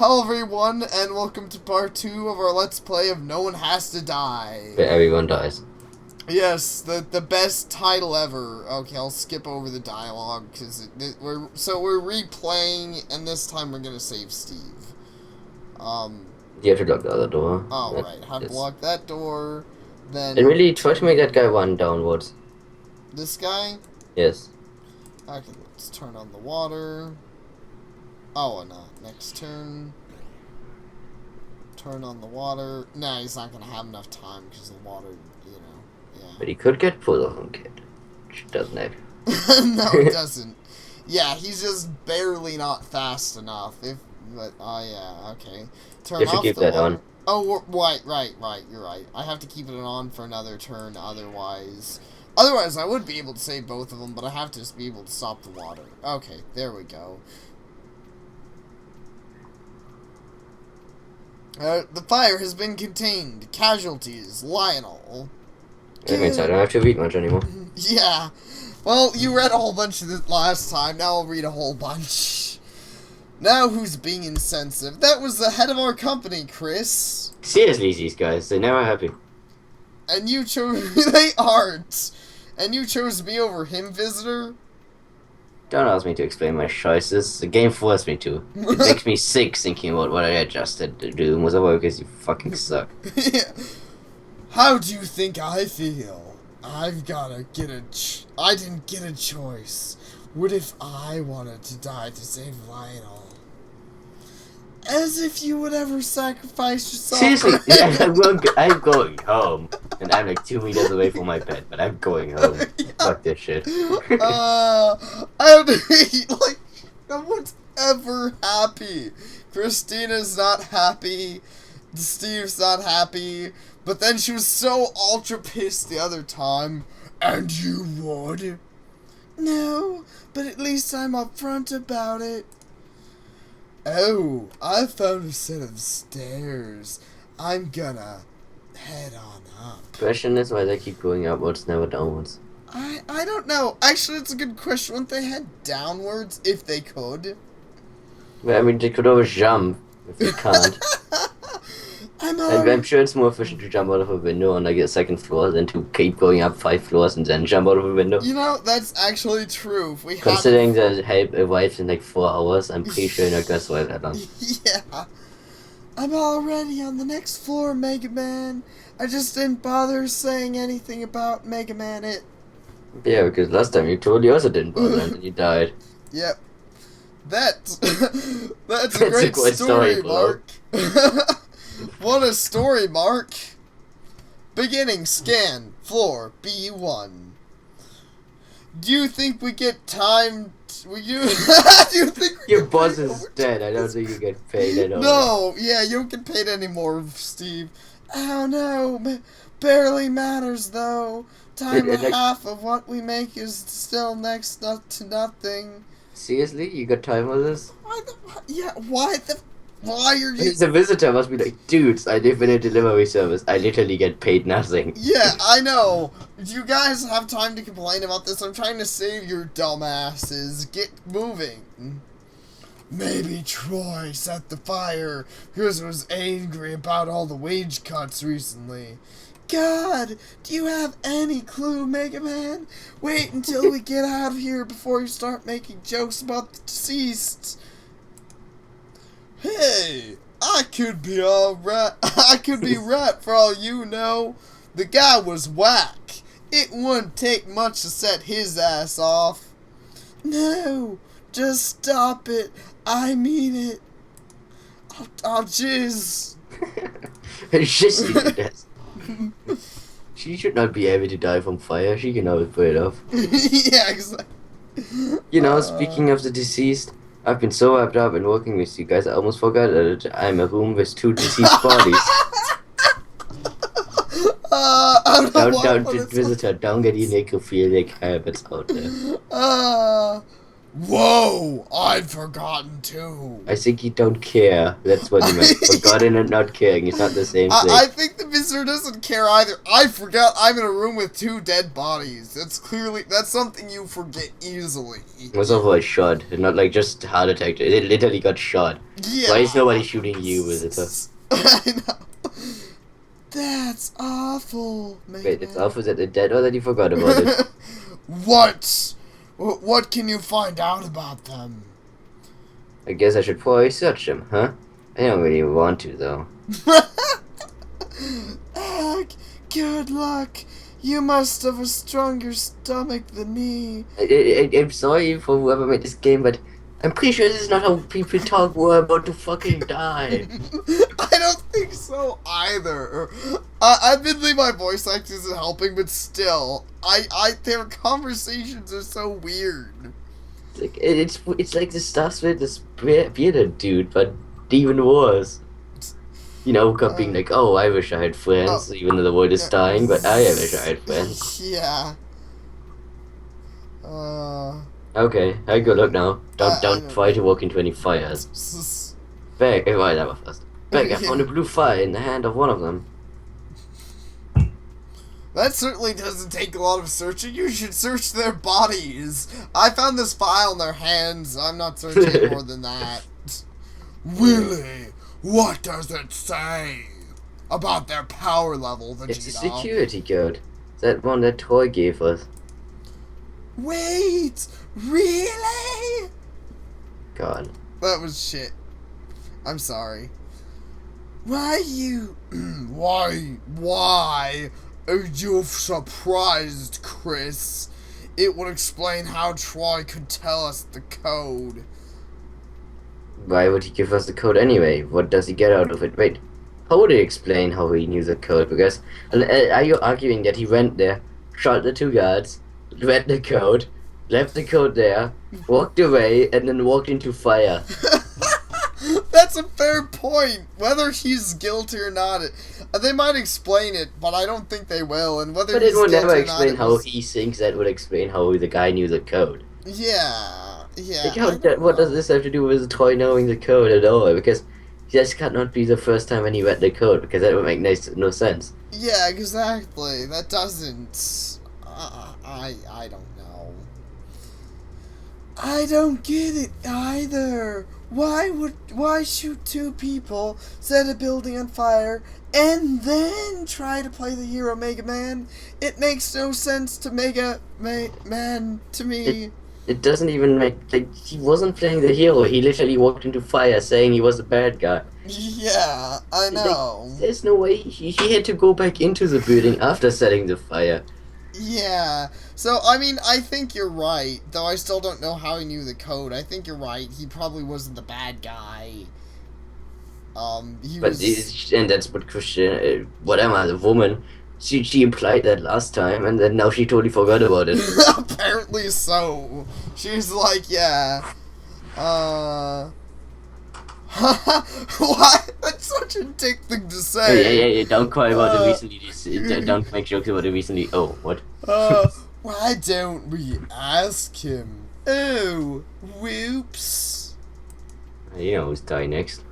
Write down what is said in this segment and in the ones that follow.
Hello everyone, and welcome to part 2 of our Let's Play of No One Has to Die. But everyone dies. Yes, the best title ever. Okay, I'll skip over the dialogue, because we're replaying, and this time we're gonna save Steve. You have to lock the other door. Oh, right, have to lock that door, then... And really, try to make that guy run downwards. This guy? Yes. Okay, let's turn on the water. Oh, no. Next turn. Turn on the water. Nah, he's not gonna have enough time because the water, you know, yeah. But he could get pulled off on kid. Which doesn't have. No, it doesn't. Yeah, he's just barely not fast enough. But, yeah, okay. Turn off keep the that water. on. Oh, right, you're right. I have to keep it on for another turn, otherwise I would be able to save both of them, but I have to just be able to stop the water. Okay, there we go. The fire has been contained. Casualties, Lionel. That means I don't have to read much anymore. Yeah. Well, you read a whole bunch of this last time. Now I'll read a whole bunch. Now who's being insensitive? That was the head of our company, Chris. Seriously, these guys, they're never happy. And you chose... They aren't. And you chose me over him, visitor? Don't ask me to explain my choices. The game forced me to. It makes me sick thinking about what I adjusted to do was over because you fucking suck. Yeah. How do you think I feel? I've gotta get I didn't get a choice. What if I wanted to die to save Lionel? As if you would ever sacrifice yourself. Seriously, yeah, I'm going home. And I'm like 2 meters away from my bed, but I'm going home. Yeah. Fuck this shit. I like, no one's ever happy. Christina's not happy. Steve's not happy. But then she was so ultra pissed the other time. And you would? No, but at least I'm upfront about it. Oh, I found a set of stairs. I'm gonna head on up. Question is why they keep going upwards, never downwards. I don't know. Actually, it's a good question. Wouldn't they head downwards if they could? Well, I mean, they could always jump if they can't. I'm sure it's more efficient to jump out of a window on like a second floor than to keep going up 5 floors and then jump out of a window. You know, that's actually true. If we Considering that help arrived in like 4 hours, I'm pretty sure you're not gonna survive that long. Yeah. I'm already on the next floor, Mega Man. I just didn't bother saying anything about Mega Man it. Yeah, because last time you totally also didn't bother and then you died. Yep. That's a great story, Mark. What a story, Mark. Beginning scan, floor B1. Do you think we get time? Do you think your boss is dead? I don't think you get paid at all. No, yeah, you don't get paid anymore, Steve. Oh no, barely matters though. Time and half of what we make is still next to nothing. Seriously, you got time for this? Why are you... The visitor must be like, dudes, I live in a delivery service. I literally get paid nothing. Yeah, I know. Do you guys have time to complain about this? I'm trying to save your dumbasses. Get moving. Maybe Troy set the fire because he was angry about all the wage cuts recently. God, do you have any clue, Mega Man? Wait until we get out of here before you start making jokes about the deceased. Hey, I could be alright. I could be right for all you know. The guy was whack. It wouldn't take much to set his ass off. No, just stop it. I mean it. I'll jizz. She should not be able to die from fire. She can always put it off. Yeah, exactly. You know, speaking of the deceased, I've been so wrapped up in working with you guys, I almost forgot that I'm a room with 2 deceased bodies. Don't, visitor, don't get your necrophilic habits out there. Whoa! I'd forgotten too. I think you don't care. That's what you meant. Forgotten and not caring. It's not the same thing. I think the visitor doesn't care either. I forgot I'm in a room with 2 dead bodies. That's something you forget easily. It was also a shot, and not like just heart attack. It literally got shot. Yeah. Why is nobody shooting you, visitor? I know. That's awful, man. Wait, it's awful that they're dead or that you forgot about it? What can you find out about them? I guess I should probably search them, huh? I don't really want to, though. Good luck. You must have a stronger stomach than me. I'm sorry for whoever made this game, but I'm pretty sure this is not how people talk who are about to fucking die. I don't think so either. Admittedly, my voice acting isn't helping, but still, their conversations are so weird. It's like the stuff with this bearded dude, but even worse. You know, being like, oh, I wish I had friends, even though the world is dying, but I wish I had friends. Yeah. Okay, I go look now. Don't try to walk into any fires. Back, right, that was fast. Back, I found a blue fire in the hand of one of them. That certainly doesn't take a lot of searching. You should search their bodies. I found this file in their hands. I'm not searching more than that. Really? What does it say about their power level, Vegeta? It's a security code. That one that Toy gave us. Wait! Really? God. That was shit. I'm sorry. Why you... Why are you surprised, Chris? It would explain how Troy could tell us the code. Why would he give us the code anyway? What does he get out of it? Wait, how would he explain how he knew the code? Because, are you arguing that he went there, shot the 2 guards, read the code, left the code there, walked away, and then walked into fire? That's a fair point. Whether he's guilty or not, they might explain it, but I don't think they will. And whether But he's it would guilty never or not, explain how he thinks that would explain how the guy knew the code. Yeah. Like what does this have to do with Toy knowing the code at all? Because this cannot be the first time when he read the code, because that would make no sense. Yeah, exactly. That doesn't. I don't know. I don't get it either. Why shoot 2 people, set a building on fire, and then try to play the hero Mega Man? It makes no sense to Mega Man to me. It doesn't even make, like, he wasn't playing the hero. He literally walked into fire saying he was a bad guy. Yeah, I know. Like, there's no way he had to go back into the building after setting the fire. Yeah, so, I mean, I think you're right, though I still don't know how he knew the code. I think you're right, he probably wasn't the bad guy. And that's what Christian, whatever, the woman, she implied that last time, and then now she totally forgot about it. Apparently so. She's like, yeah, what? That's such a dick thing to say. Yeah, don't cry about it recently, don't make jokes about it recently. Oh, what? Why don't we ask him? Oh, whoops. You know who's dying next.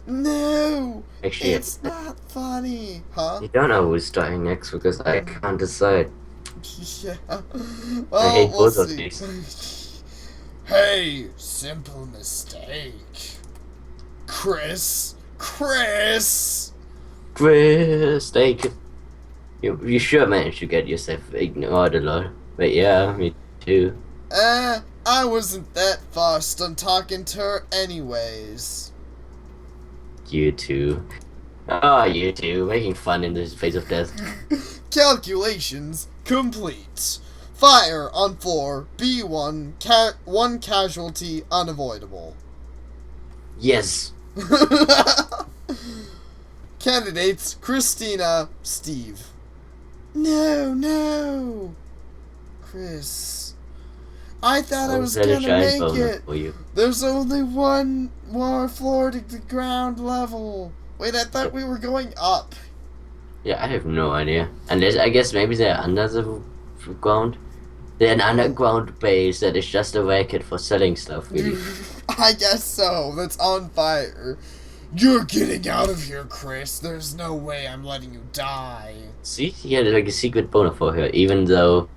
No, actually, it's not funny, huh? You don't know who's dying next because I can't decide. Yeah. Well, I hate we'll both of see. these. Hey, simple mistake. Chris, take it. You sure managed to get yourself ignored a lot. But yeah, me too. I wasn't that fussed on talking to her anyways. You too. Ah, you too. Making fun in the face of death. Calculations complete. Fire on floor B1. 1 casualty unavoidable. Yes. Candidates Christina, Steve. No. Chris. I thought I was gonna make it. There's only 1 more floor to the ground level. Wait, I thought we were going up. Yeah, I have no idea. Unless, I guess maybe they're under the ground. an underground base that is just a racket for selling stuff, really. I guess so. That's on fire. You're getting out of here, Chris. There's no way I'm letting you die. See, he had like a secret boner for her, even though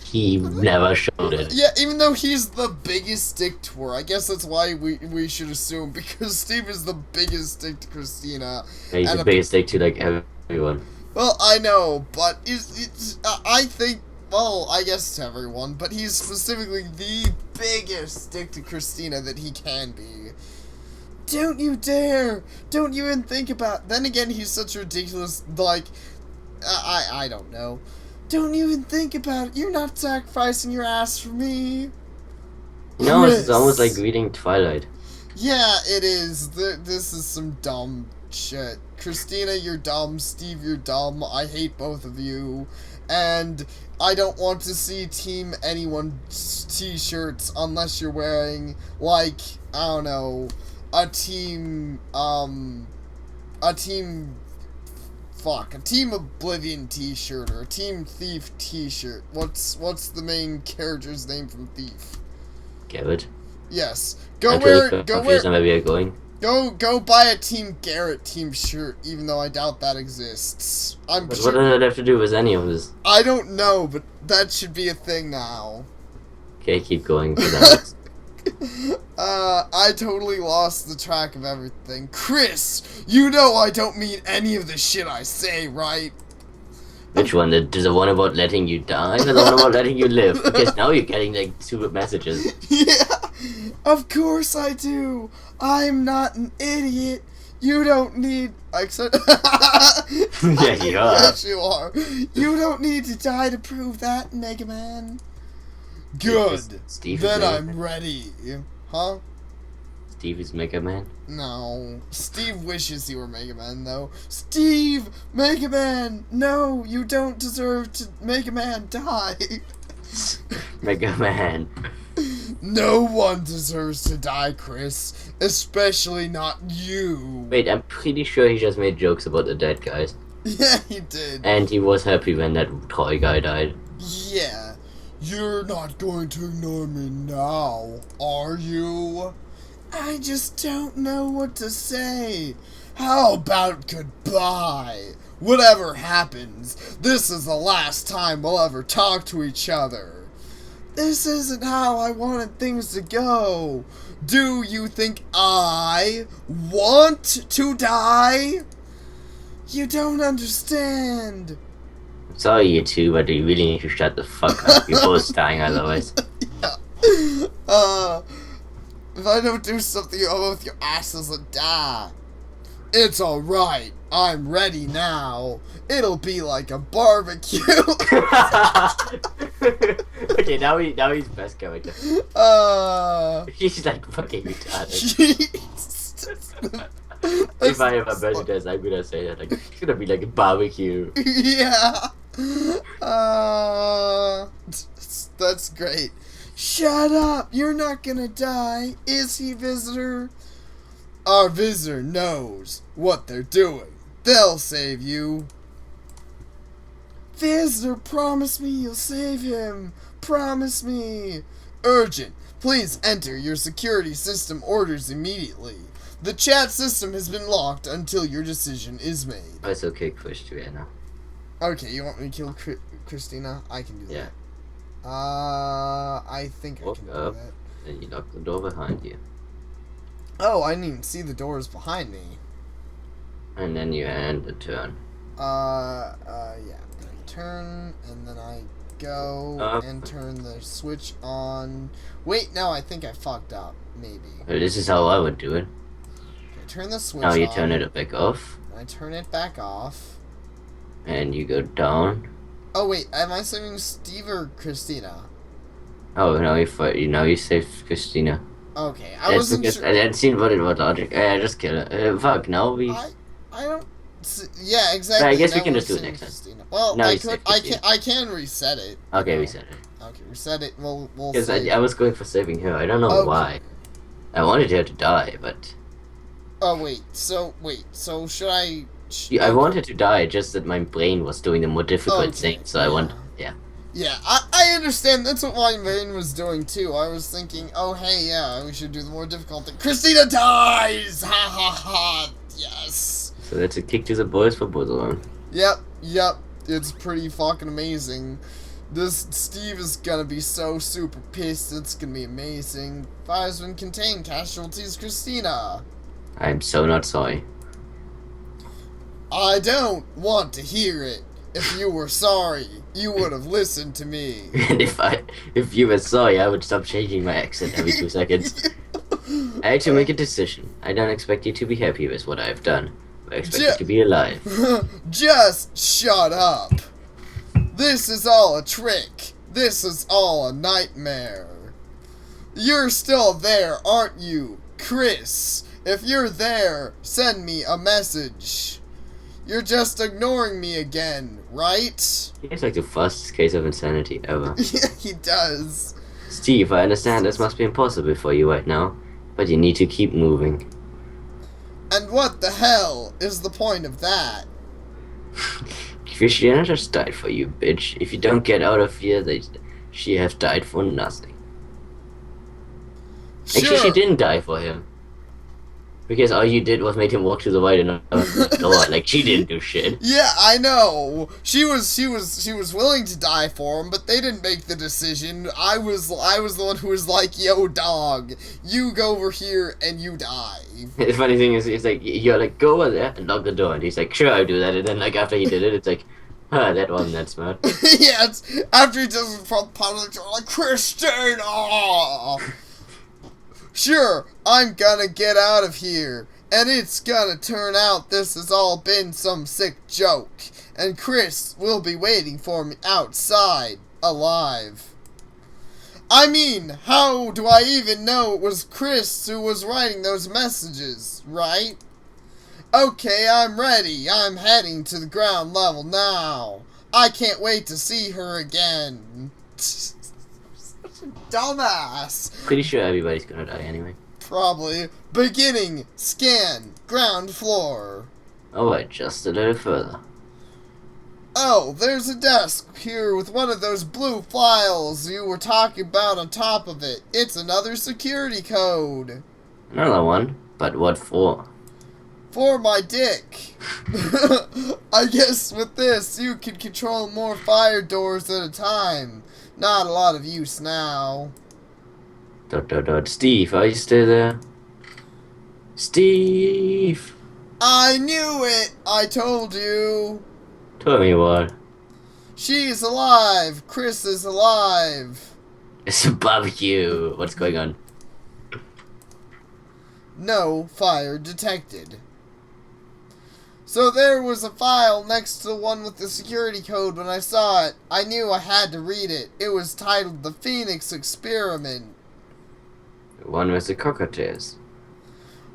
he never showed it. Yeah, even though he's the biggest dick to her. I guess that's why we should assume, because Steve is the biggest dick to Christina. Yeah, he's the biggest dick to like everyone. Well, I know, but I think, well, I guess to everyone, but he's specifically the biggest dick to Christina that he can be. Don't you dare! Don't you even think about... Then again, he's such a ridiculous, like... I don't know. Don't even think about it. You're not sacrificing your ass for me. No, it's almost like reading Twilight. Yeah, it is. This is some dumb shit. Christina, you're dumb. Steve, you're dumb. I hate both of you. And I don't want to see Team Anyone t-shirts unless you're wearing, like, I don't know, a Team Oblivion t-shirt or a Team Thief t-shirt. What's the main character's name from Thief? Garrett. Yes. Go buy a Team Garrett team shirt, even though I doubt that exists. What does that have to do with any of this? I don't know, but that should be a thing now. Okay, keep going for that. I totally lost the track of everything. Chris, you know I don't mean any of the shit I say, right? Which one? The one about letting you die, or the one about letting you live? Because now you're getting like stupid messages. Yeah, of course I do. I'm not an idiot. You don't need... Except... Yeah, you are. Yes, you are. You don't need to die to prove that, Mega Man. Good. Steve then I'm ready. Huh? Steve is Mega Man? No. Steve wishes he were Mega Man, though. Steve! Mega Man! No, you don't deserve to... Mega Man, die! Mega Man. No one deserves to die, Chris. Especially not you. Wait, I'm pretty sure he just made jokes about the dead guys. Yeah, he did. And he was happy when that toy guy died. Yeah. You're not going to ignore me now, are you? I just don't know what to say. How about goodbye? Whatever happens, this is the last time we'll ever talk to each other. This isn't how I wanted things to go. Do you think I want to die? You don't understand. Sorry, you two, but you really need to shut the fuck up. You're both dying otherwise. Yeah. If I don't do something, both your asses will die. It's alright. I'm ready now. It'll be like a barbecue. Okay, now he's best character. He's like fucking retarded. If I have a birthday, I'm gonna say that like it's gonna be like a barbecue. Yeah. That's great. Shut up! You're not gonna die, is he, visitor? Our visitor knows what they're doing. They'll save you. Visitor, promise me you'll save him. Promise me. Urgent. Please enter your security system orders immediately. The chat system has been locked until your decision is made. It's okay, Christina. Okay, you want me to kill Christina? I can do that. Yeah. I think I can do that. And you lock the door behind you. Oh, I didn't even see the doors behind me. And then you end the turn. Yeah. Turn, and then I go and turn the switch on. Wait, no, I think I fucked up. Maybe. Well, this is how I would do it. Okay, turn the switch now you on. turn it back off. I turn it back off. And you go down. Oh wait, am I saving Steve or Christina? Oh, now you saved Christina. Okay, I wasn't sure. I hadn't seen what logic. I just kill it. Fuck, now we... I don't... Yeah, exactly. I guess we can just do it next time. Christina. Well, no, I can reset it. Okay, reset it. Okay, reset it. We'll because I was going for saving her. I don't know why. I wanted her to die, but... Oh, wait. So should I... I wanted to die, just that my brain was doing the more difficult thing, so I want... Yeah. Yeah, I understand. That's what my brain was doing too. I was thinking, oh hey, yeah, we should do the more difficult thing. Christina dies! Ha ha ha! Yes! So that's a kick to the boys for both of them. Yep. It's pretty fucking amazing. This Steve is gonna be so super pissed. It's gonna be amazing. Fires when contain casualties, Christina. I'm so not sorry. I don't want to hear it. If you were sorry, you would have listened to me. And if you were sorry, I would stop changing my accent every 2 seconds. I had to make a decision. I don't expect you to be happy with what I've done. I expect you to be alive. Just shut up. This is all a trick. This is all a nightmare. You're still there, aren't you, Chris? If you're there, send me a message. You're just ignoring me again, right? He's like the fastest case of insanity ever. Yeah, he does. Steve, I understand this must be impossible for you right now, but you need to keep moving. And what the hell is the point of that? Christina just died for you, bitch. If you don't get out of here, she has died for nothing. Sure. Actually, she didn't die for him. Because all you did was make him walk to the right and not the door. Like, she didn't do shit. Yeah, I know. She was willing to die for him, but they didn't make the decision. I was the one who was like, "Yo, dog, you go over here and you die." The funny thing is, it's like, you're like, go over there and lock the door. And he's like, sure, I'll do that. And then, like, after he did it, it's like, huh, that wasn't that smart. Yeah, it's after he does it from public, like, Christina! Sure, I'm gonna get out of here, and it's gonna turn out this has all been some sick joke, and Chris will be waiting for me outside, alive. I mean, how do I even know it was Chris who was writing those messages, right? Okay, I'm ready. I'm heading to the ground level now. I can't wait to see her again. Dumbass. Pretty sure everybody's gonna die anyway. Probably. Beginning. Scan. Ground floor. Alright, just a little further. Oh, there's a desk here with one of those blue files you were talking about on top of it. It's another security code. Another one? But what for? For my dick. I guess with this, you can control more fire doors at a time. Not a lot of use now. ... Steve, are you still there? Steve! I knew it! I told you! Tell me what? She's alive! Chris is alive! It's a barbecue! What's going on? No fire detected. So there was a file next to the one with the security code. When I saw it, I knew I had to read it. It was titled The Phoenix Experiment. The one with the cockatoos.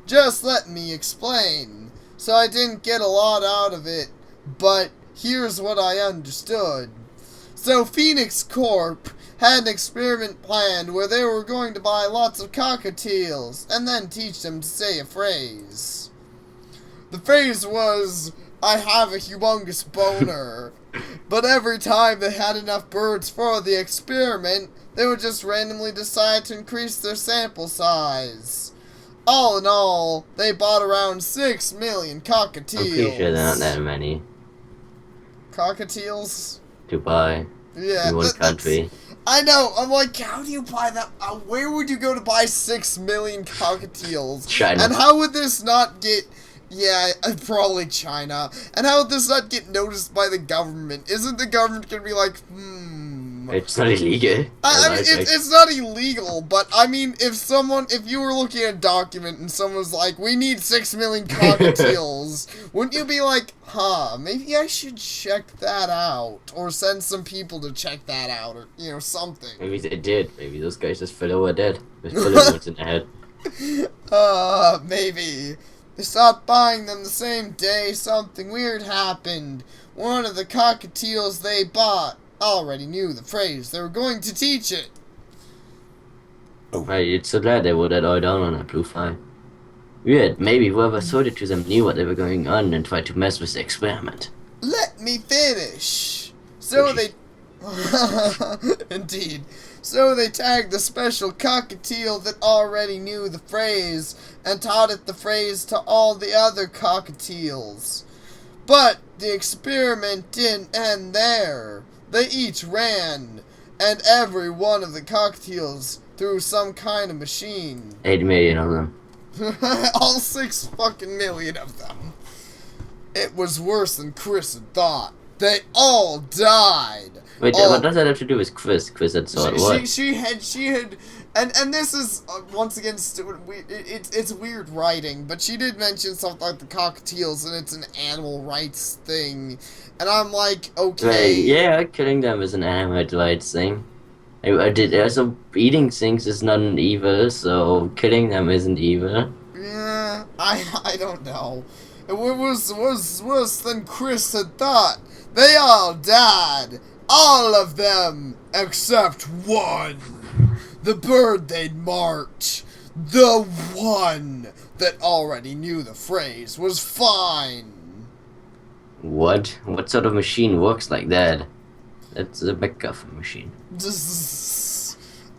Just let me explain. So I didn't get a lot out of it, but here's what I understood. So Phoenix Corp had an experiment planned where they were going to buy lots of cockatiels and then teach them to say a phrase. The phrase was, I have a humongous boner. But every time they had enough birds for the experiment, they would just randomly decide to increase their sample size. All in all, they bought around 6 million cockatiels. I'm pretty sure there aren't that many. Cockatiels? To buy. Yeah. In one country. I know, I'm like, how do you buy that? Where would you go to buy 6 million cockatiels? China. And how would this not get... Yeah, probably China. And how would this not get noticed by the government? Isn't the government gonna be like, It's not illegal. I mean, it's not illegal, but I mean, if you were looking at a document and someone was like, we need 6 million cockatiels, wouldn't you be like, huh, maybe I should check that out, or send some people to check that out, or, you know, something. Maybe they did. Maybe those guys just fell over dead. With bullets in their head. Maybe. They stopped buying them the same day something weird happened. One of the cockatiels they bought already knew the phrase. They were going to teach it. Right, it's so glad they wrote that all down on that blue file. Weird, maybe whoever sold it to them knew what they were going on and tried to mess with the experiment. Let me finish. So they... Indeed. So they tagged the special cockatiel that already knew the phrase and taught it the phrase to all the other cockatiels. But the experiment didn't end there. They each ran, and every one of the cockatiels through some kind of machine. 8 million of them. All 6 fucking million of them. It was worse than Chris had thought. They all died. Wait, what does that have to do with Chris? Chris had saw what? She had, and this is once again it's weird writing, but she did mention something like the cockatiels, and it's an animal rights thing, and I'm like, okay. Right, yeah, killing them is an animal rights thing. So eating things is not an evil, so killing them isn't evil. Yeah, I don't know. It was worse than Chris had thought. They all died. All of them, except one. The bird they'd marked. The one that already knew the phrase was fine. What? What sort of machine works like that? That's a MacGuffin machine.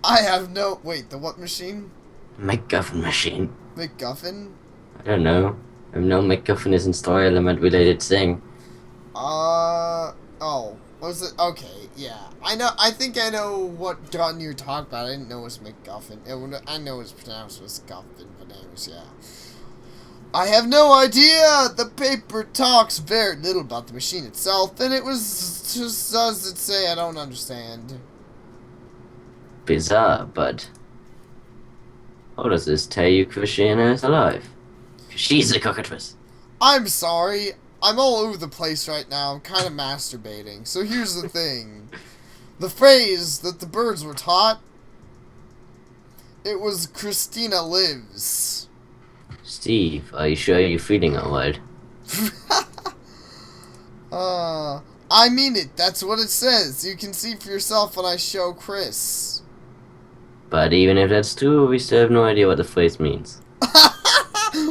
I have no... Wait, the what machine? MacGuffin machine. MacGuffin? I don't know. I know MacGuffin is a story element related thing. Oh. Was it? Okay, yeah. I think I know what gun you're talking about. I didn't know it was MacGuffin. I know it's pronounced as Guffin, but anyways, yeah. I have no idea! The paper talks very little about the machine itself, and it was just, does it say, I don't understand. Bizarre, but... How does this tell you Christina is alive? She's a cockatrice. I'm sorry. I'm all over the place right now. I'm kind of masturbating. So here's the thing. The phrase that the birds were taught, it was Christina lives. Steve, are you sure you're feeling alright? I mean it. That's what it says. You can see for yourself when I show Chris. But even if that's true, we still have no idea what the phrase means.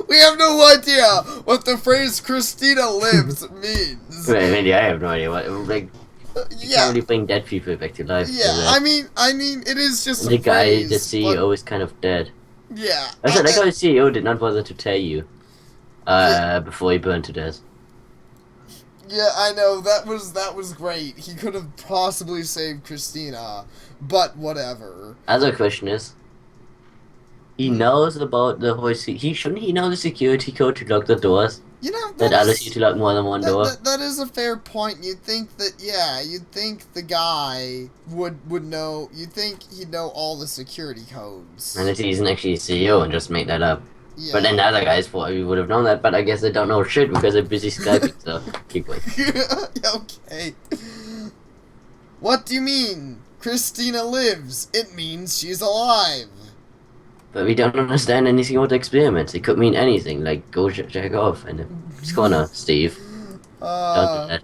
We have no idea what the phrase Christina lives means. I mean, I have no idea what, like, you Yeah. can't really bring dead people back to life. Yeah, I mean, it is just the a guy, phrase, the CEO, is kind of dead. but, yeah. I said, like how the CEO did not bother to tell you, before he burned to death. Yeah, I know, that was great. He could have possibly saved Christina, but whatever. Other question is, he knows about the whole, shouldn't he know the security code to lock the doors? You know, That allows you to lock more than one door? that is a fair point. You'd think that, yeah, you'd think the guy would know, you'd think he'd know all the security codes. Unless he isn't actually a CEO and just make that up. Yeah. But then the other guys probably would have known that, but I guess they don't know shit because they're busy Skyping, so keep going. Okay. What do you mean? Christina lives. It means she's alive. But we don't understand anything about the experiments. It could mean anything, like go check off and it's gonna, Steve. Don't do that.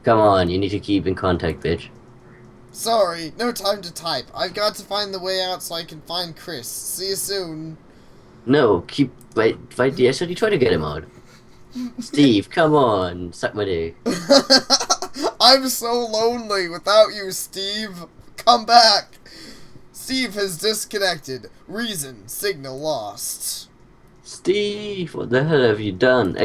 Come on, you need to keep in contact, bitch. Sorry, no time to type. I've got to find the way out so I can find Chris. See you soon. No, fight the SOD, try to get him out. Steve, come on, suck my dick. I'm so lonely without you, Steve. Come back. Steve has disconnected. Reason, signal lost. Steve, what the hell have you done?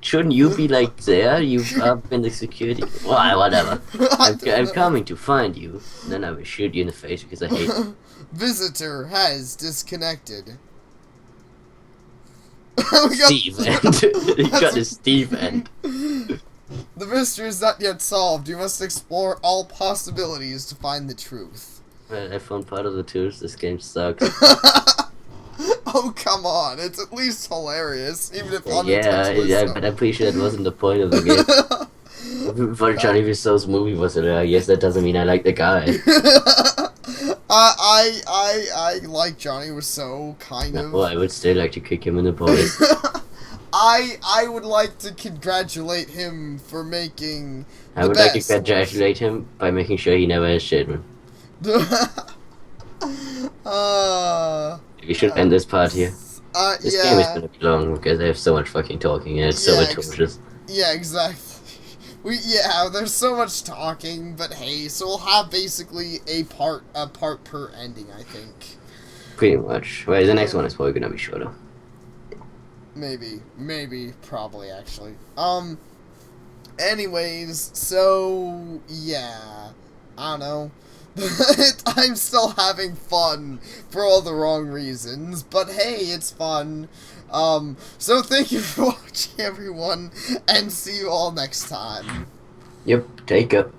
Shouldn't you be like there? You've up in the security. Well, whatever. I'm coming to find you. Then I will shoot you in the face because I hate you. Visitor has disconnected. Steve end. You got the Steve end. The mystery is not yet solved. You must explore all possibilities to find the truth. Well, I found part of the tools. This game sucks. Oh, come on. It's at least hilarious, even if Yeah, but I'm pretty sure that wasn't the point of the game. But Johnny Visso's movie was hilarious. That doesn't mean I like the guy. I like Johnny Wiseau, kind of. Well, I would still like to kick him in the balls. I would like to congratulate him for making I would like to congratulate him by making sure he never has children. We should end this part here. This game is gonna be long because I have so much fucking talking and it's so atrocious. Yeah, exactly. there's so much talking, but hey, so we'll have basically a part per ending, I think. Pretty much. Well, the next one is probably gonna be shorter. Maybe, probably actually. Anyways, so yeah, I don't know. I'm still having fun for all the wrong reasons, but hey, it's fun. So thank you for watching, everyone, and see you all next time. Yep, take up.